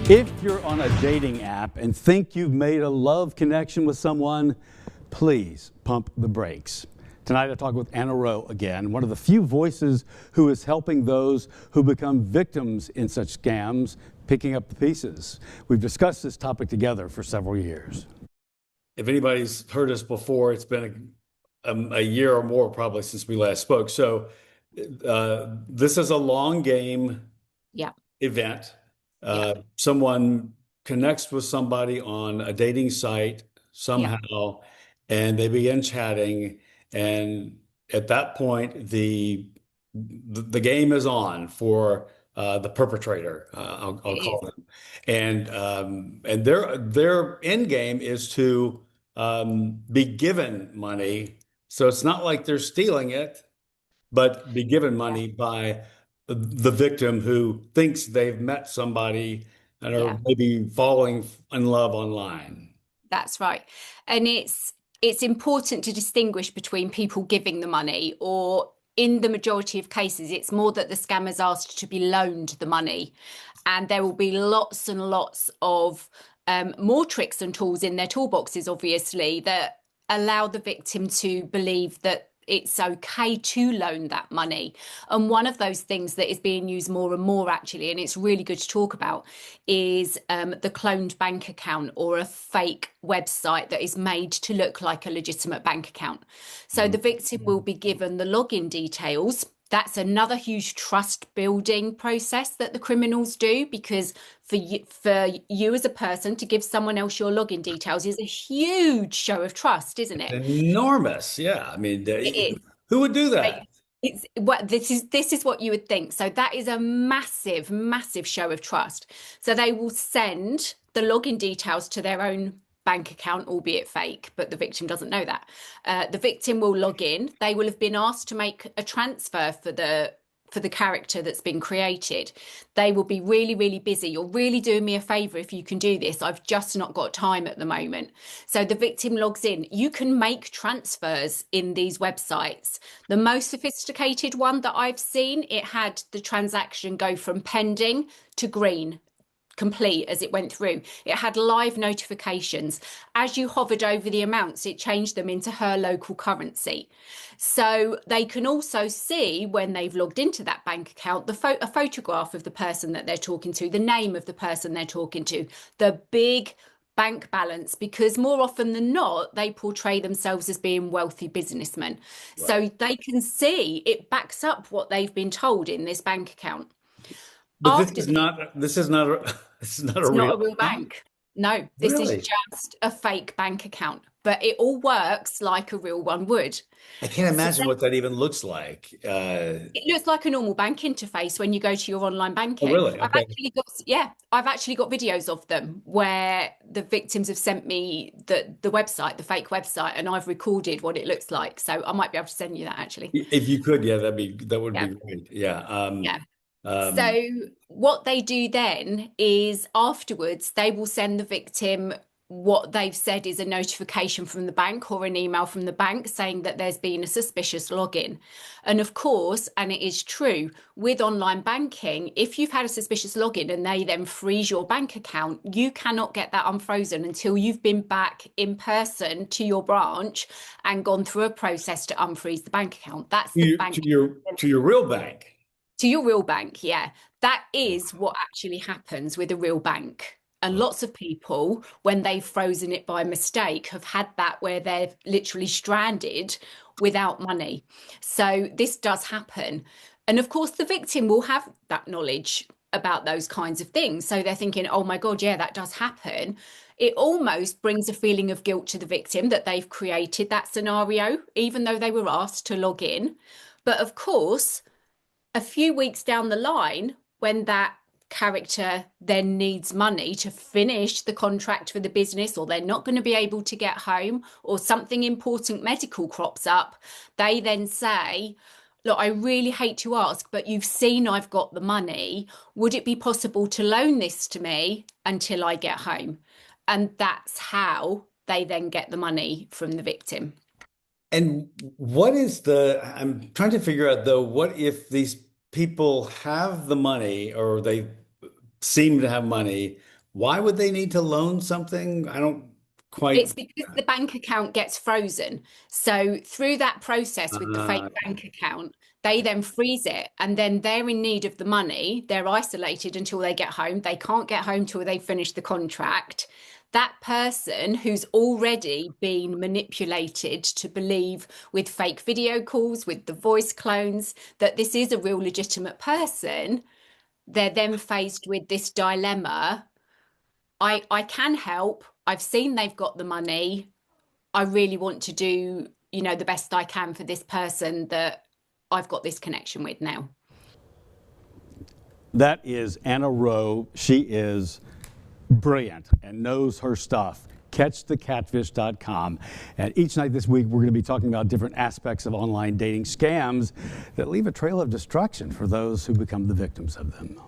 If you're on a dating app and think you've made a love connection with someone, please pump the brakes. Tonight I talk with Anna Rowe again, one of the few voices who is helping those who become victims in such scams, picking up the pieces. We've discussed this topic together for several years. If anybody's heard us before, it's been a year or more probably since we last spoke. So this is a long game event. Someone connects with somebody on a dating site somehow, and they begin chatting. And at that point, the game is on for the perpetrator. I'll call them, and their end game is to be given money. So it's not like they're stealing it, but be given money by the victim who thinks they've met somebody and are maybe falling in love online. That's right. And it's important to distinguish between people giving the money, or in the majority of cases, it's more that the scammers asked to be loaned the money. And there will be lots and lots of more tricks and tools in their toolboxes, obviously, that allow the victim to believe that it's okay to loan that money. And one of those things that is being used more and more, actually, and it's really good to talk about, is the cloned bank account, or a fake website that is made to look like a legitimate bank account. So the victim will be given the login details. That's another huge trust building process that the criminals do, because for you as a person to give someone else your login details is a huge show of trust, isn't it? Enormous. Yeah. I mean, who would do that? It's what this is what you would think. So that is a massive, massive show of trust. So they will send the login details to their own bank account, albeit fake, but the victim doesn't know that. The victim will log in. They will have been asked to make a transfer for the character that's been created. They will be really, really busy. You're really doing me a favor if you can do this. I've just not got time at the moment. So the victim logs in. You can make transfers in these websites. The most sophisticated one that I've seen, it had the transaction go from pending to green, complete as it went through. It had live notifications. As you hovered over the amounts, it changed them into her local currency. So they can also see, when they've logged into that bank account, a photograph of the person that they're talking to, the name of the person they're talking to, the big bank balance, because more often than not, they portray themselves as being wealthy businessmen. Right. So they can see it backs up what they've been told in this bank account. But this is not a real bank. No, this is just a fake bank account, but it all works like a real one would. I can't imagine what that even looks like. It looks like a normal bank interface when you go to your online banking. Oh, really? Okay. I've actually got videos of them where the victims have sent me the website, the fake website, and I've recorded what it looks like. So I might be able to send you that, actually. If you could, that would be great. Yeah. So what they do then is, afterwards, they will send the victim what they've said is a notification from the bank, or an email from the bank, saying that there's been a suspicious login. And of course, and it is true, with online banking, if you've had a suspicious login and they then freeze your bank account, you cannot get that unfrozen until you've been back in person to your branch and gone through a process to unfreeze the bank account. That's the bank to your real bank. To your real bank, yeah. That is what actually happens with a real bank. And lots of people, when they've frozen it by mistake, have had that where they're literally stranded without money. So this does happen. And of course, the victim will have that knowledge about those kinds of things. So they're thinking, oh my God, yeah, that does happen. It almost brings a feeling of guilt to the victim that they've created that scenario, even though they were asked to log in. But of course, a few weeks down the line, when that character then needs money to finish the contract for the business, or they're not going to be able to get home, or something important medical crops up, they then say, look, I really hate to ask, but you've seen I've got the money. Would it be possible to loan this to me until I get home? And that's how they then get the money from the victim. And I'm trying to figure out, though, what if these people have the money, or they seem to have money, Why would they need to loan something? I don't quite. It's because the bank account gets frozen. So through that process with the fake Uh, bank account, they then freeze it and then they're in need of the money. They're isolated until they get home. They can't get home till they finish the contract. That person who's already been manipulated to believe with fake video calls, with the voice clones, that this is a real legitimate person, they're then faced with this dilemma. I can help. I've seen they've got the money. I really want to do, the best I can for this person that I've got this connection with now. That is Anna Rowe. She is brilliant and knows her stuff. CatchTheCatfish.com. And each night this week, we're going to be talking about different aspects of online dating scams that leave a trail of destruction for those who become the victims of them.